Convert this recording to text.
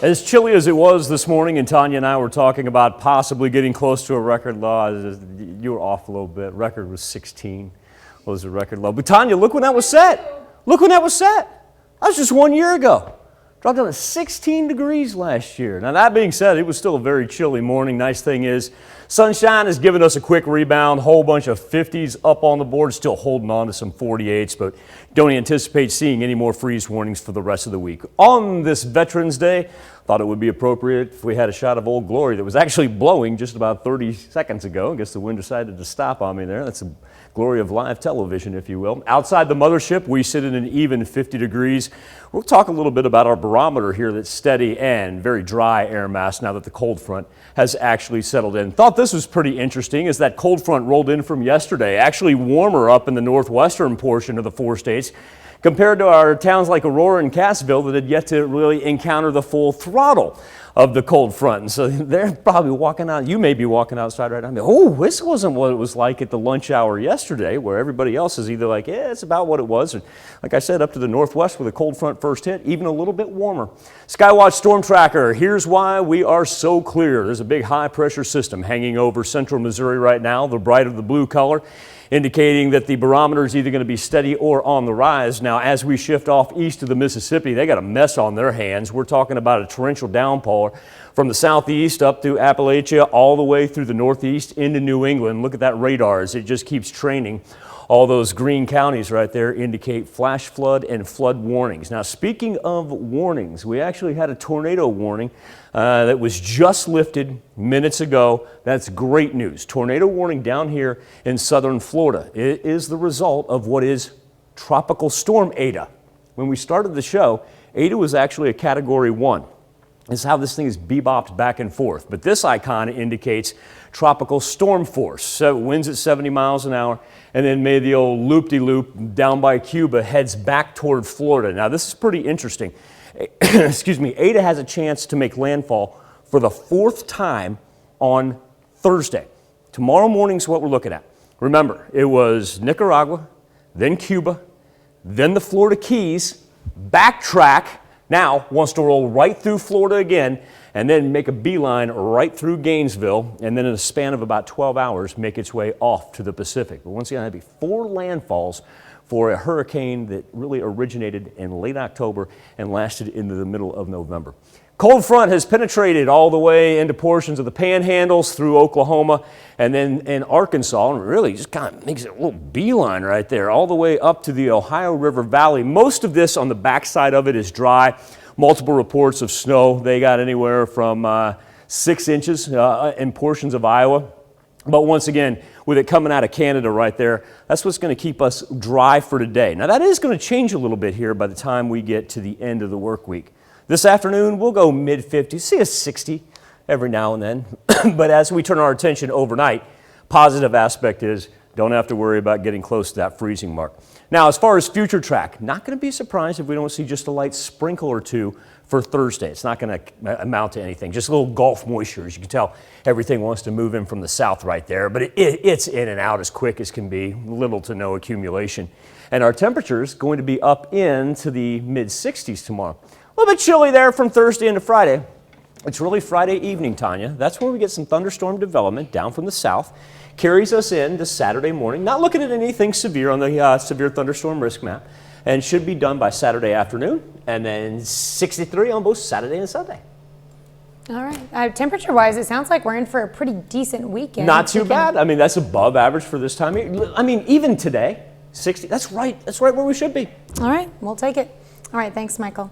As chilly as it was this morning, and Tanya and I were talking about possibly getting close to a record low, you were off a little bit. Record was 16 was the record low. But Tanya, look when that was set. Look when that was set. That was just 1 year ago. Dropped down to 16 degrees last year. Now that being said, it was still a very chilly morning. Nice thing is, sunshine has given us a quick rebound. Whole bunch of 50s up on the board. Still holding on to some 48s, but don't anticipate seeing any more freeze warnings for the rest of the week. On this Veterans Day, thought it would be appropriate if we had a shot of Old Glory that was actually blowing just about 30 seconds ago. I guess the wind decided to stop on me there. That's a glory of live television, if you will. Outside the mothership, we sit in an even 50 degrees. We'll talk a little bit about our barometer here that's steady and very dry air mass now that the cold front has actually settled in. Thought this was pretty interesting as that cold front rolled in from yesterday. Actually warmer up in the northwestern portion of the 4 states compared to our towns like Aurora and Cassville that had yet to really encounter the full throttle of the cold front. And so they're probably walking out, you may be walking outside right now, oh, this wasn't what it was like at the lunch hour yesterday, where everybody else is either like, yeah, it's about what it was, or like I said, up to the northwest where the cold front first hit, even a little bit warmer. Skywatch Storm Tracker, here's why we are so clear. There's a big high pressure system hanging over central Missouri right now, the bright of the blue color, indicating that the barometer is either going to be steady or on the rise. Now, as we shift off east of the Mississippi, they got a mess on their hands. We're talking about a torrential downpour from the southeast up through Appalachia, all the way through the northeast into New England. Look at that radar as it just keeps training. All those green counties right there indicate flash flood and flood warnings. Now, speaking of warnings, we actually had a tornado warning that was just lifted minutes ago. That's great news. Tornado warning down here in southern Florida. It is the result of what is Tropical Storm Eta. When we started the show, Eta was actually a Category 1. This is how this thing is bebopped back and forth. But this icon indicates tropical storm force. So winds at 70 miles an hour, and then maybe the old loop-de-loop down by Cuba heads back toward Florida. Now this is pretty interesting. Excuse me, Eta has a chance to make landfall for the 4th time on Thursday. Tomorrow morning's what we're looking at. Remember, it was Nicaragua, then Cuba, then the Florida Keys, backtrack, now wants to roll right through Florida again and then make a beeline right through Gainesville and then in a span of about 12 hours make its way off to the Pacific. But once again, that'd be 4 landfalls for a hurricane that really originated in late October and lasted into the middle of November. Cold front has penetrated all the way into portions of the panhandles through Oklahoma and then in Arkansas, and really just kind of makes it a little beeline right there all the way up to the Ohio River Valley. Most of this on the backside of it is dry. Multiple reports of snow. They got anywhere from 6 inches in portions of Iowa. But once again, with it coming out of Canada right there, that's what's going to keep us dry for today. Now that is going to change a little bit here by the time we get to the end of the work week. This afternoon, we'll go mid-50s, see a 60 every now and then. But as we turn our attention overnight, positive aspect is don't have to worry about getting close to that freezing mark. Now, as far as future track, not going to be surprised if we don't see just a light sprinkle or two for Thursday. It's not going to amount to anything, just a little Gulf moisture. As you can tell, everything wants to move in from the south right there, but it's in and out as quick as can be, little to no accumulation. And our temperatures going to be up into the mid-60s tomorrow. A little bit chilly there from Thursday into Friday. It's really Friday evening, Tanya. That's when we get some thunderstorm development down from the south. Carries us into Saturday morning. Not looking at anything severe on the severe thunderstorm risk map. And should be done by Saturday afternoon. And then 63 on both Saturday and Sunday. All right. Temperature-wise, it sounds like we're in for a pretty decent weekend. Not too bad. I mean, that's above average for this time of year. I mean, even today, 60. That's right. That's right where we should be. All right. We'll take it. All right. Thanks, Michael.